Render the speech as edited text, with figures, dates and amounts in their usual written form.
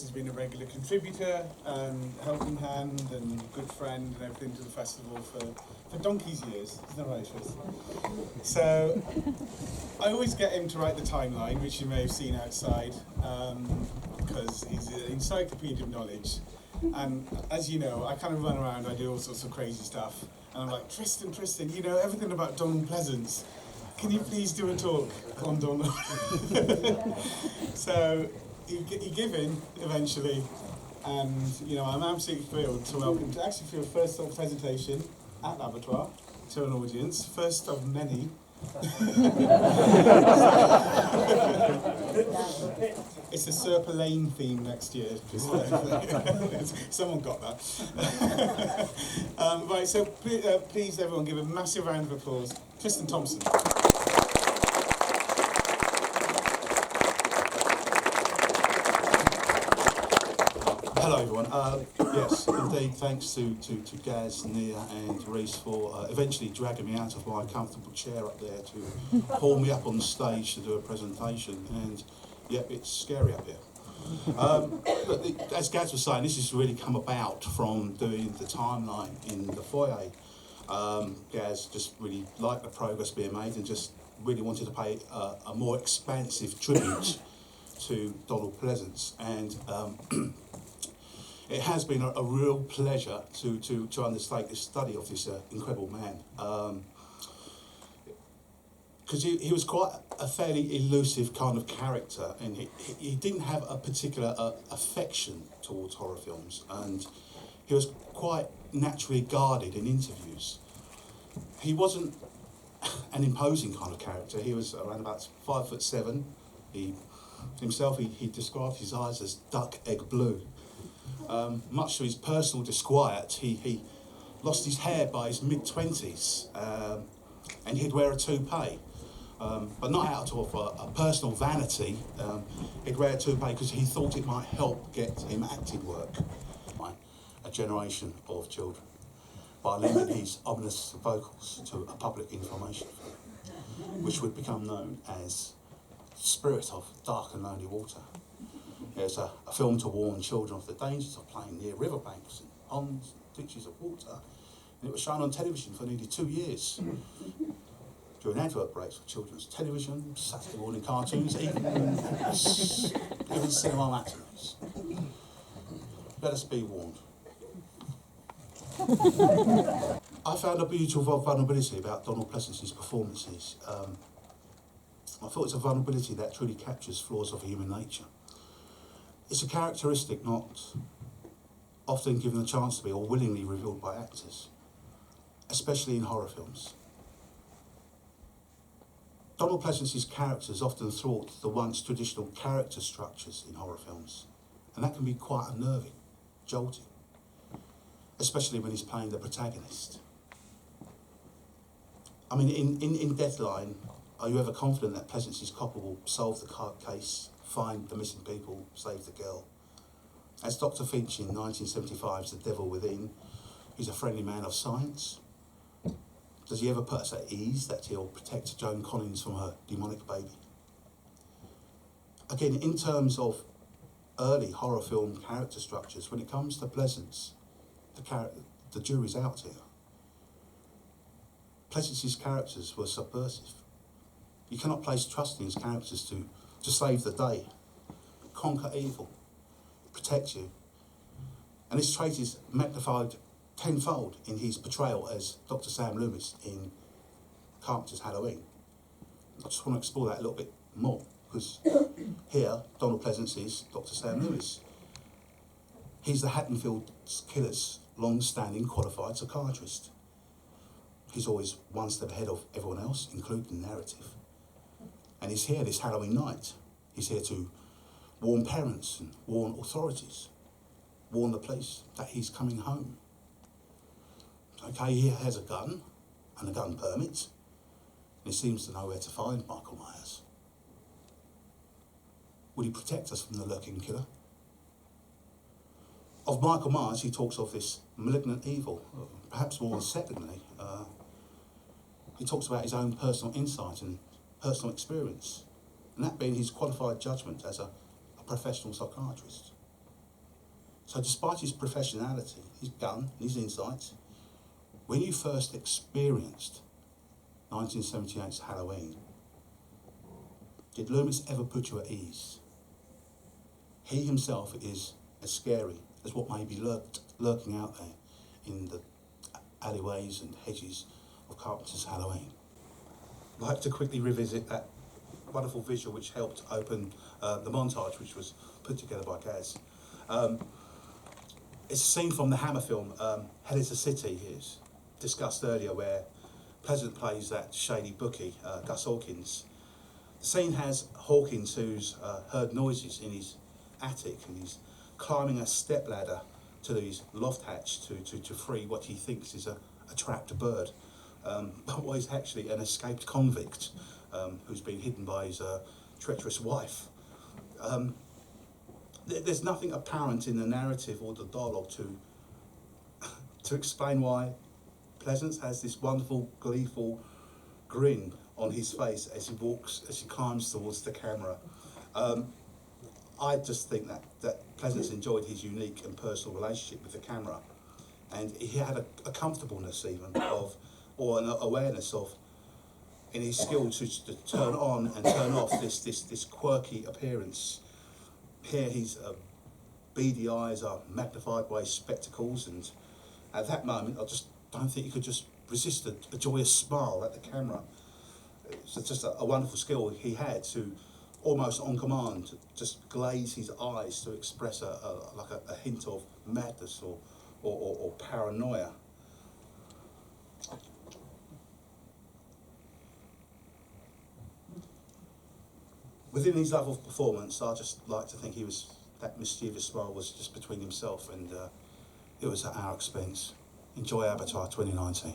He's been a regular contributor and helping hand and good friend and everything to the festival for donkey's years. Isn't that right, Tris? So I always get him to write the timeline, which you may have seen outside, because he's an encyclopedia of knowledge. And as you know, I kind of run around, I do all sorts of crazy stuff. And I'm like, Tristan, you know everything about Donald Pleasence. Can you please do a talk on Donald? So he gave in eventually, and you know I'm absolutely thrilled to welcome to actually for your first sort of presentation at Abertoir to an audience, first of many. It's a Serpa Lane theme next year. Someone got that. Right, so please everyone give a massive round of applause. Tristan Thompson. Hello everyone. Yes, indeed, thanks to Gaz, Nia and Reese for eventually dragging me out of my comfortable chair up there to haul me up on stage to do a presentation. And yep, it's scary up here. Look, as Gaz was saying, this has really come about from doing the timeline in the foyer. Gaz just really liked the progress being made and just really wanted to pay a more expansive tribute to Donald Pleasence. And it has been a real pleasure to undertake this study of this incredible man. Because he was quite a fairly elusive kind of character, and he didn't have a particular affection towards horror films, and he was quite naturally guarded in interviews. He wasn't an imposing kind of character. He was around about 5'7". He described his eyes as duck egg blue. Much to his personal disquiet, he lost his hair by his mid-20s, and he'd wear a toupee. But not out of a personal vanity. He'd wear a toupee because he thought it might help get him acting work. A generation of children, by lending his ominous vocals to a public information film, which would become known as Spirit of Dark and Lonely Water. It's a film to warn children of the dangers of playing near riverbanks and ponds and ditches of water. And it was shown on television for nearly 2 years. During advert breaks for children's television, Saturday morning cartoons, even cinema matinees. Let us be warned. I found a beautiful vulnerability about Donald Pleasence's performances. I thought it's a vulnerability that truly captures flaws of human nature. It's a characteristic not often given a chance to be or willingly revealed by actors, especially in horror films. Donald Pleasence's characters often thwart the once traditional character structures in horror films, and that can be quite unnerving, jolting, especially when he's playing the protagonist. I mean, in Deathline, are you ever confident that Pleasence's copper will solve the case, find the missing people, save the girl? As Dr. Finch in 1975's The Devil Within, he's a friendly man of science. Does he ever put us at ease that he'll protect Joan Collins from her demonic baby? Again, in terms of early horror film character structures, when it comes to Pleasence, the jury's out here. Pleasence's characters were subversive. You cannot place trust in his characters to save the day, conquer evil, protect you. And this trait is magnified tenfold in his portrayal as Dr. Sam Loomis in Carpenter's Halloween. I just want to explore that a little bit more, because here, Donald Pleasence is Dr. Sam Loomis. He's the Haddonfield Killer's long-standing qualified psychiatrist. He's always one step ahead of everyone else, including the narrative. And he's here this Halloween night. He's here to warn parents and warn authorities, warn the police that he's coming home. Okay, he has a gun and a gun permit. And he seems to know where to find Michael Myers. Will he protect us from the lurking killer? Of Michael Myers, he talks of this malignant evil, perhaps more unsettlingly. He talks about his own personal insight and personal experience, and that being his qualified judgment as a professional psychiatrist. So despite his professionality, his gun, his insights, when you first experienced 1978's Halloween, did Loomis ever put you at ease? He himself is as scary as what may be lurking out there in the alleyways and hedges of Carpenter's Halloween. I'd like to quickly revisit that wonderful visual which helped open the montage, which was put together by Gaz. It's a scene from the Hammer film, Hell is a City, is discussed earlier, where Pleasence plays that shady bookie, Gus Hawkins. The scene has Hawkins, who's heard noises in his attic, and he's climbing a stepladder to his loft hatch to free what he thinks is a trapped bird, but what is actually an escaped convict who's been hidden by his treacherous wife. There's nothing apparent in the narrative or the dialogue to explain why Pleasence has this wonderful, gleeful grin on his face as he climbs towards the camera. I just think that Pleasence enjoyed his unique and personal relationship with the camera, and he had a comfortableness even or an awareness of, in his skill to turn on and turn off this quirky appearance. Here his beady eyes are magnified by his spectacles, and at that moment I just don't think he could just resist a joyous smile at the camera. It's just a wonderful skill he had to, almost on command, to just glaze his eyes to express a hint of madness or paranoia. Within his love of performance, I just like to think that mischievous smile was just between himself, and it was at our expense. Enjoy Abertoir 2019.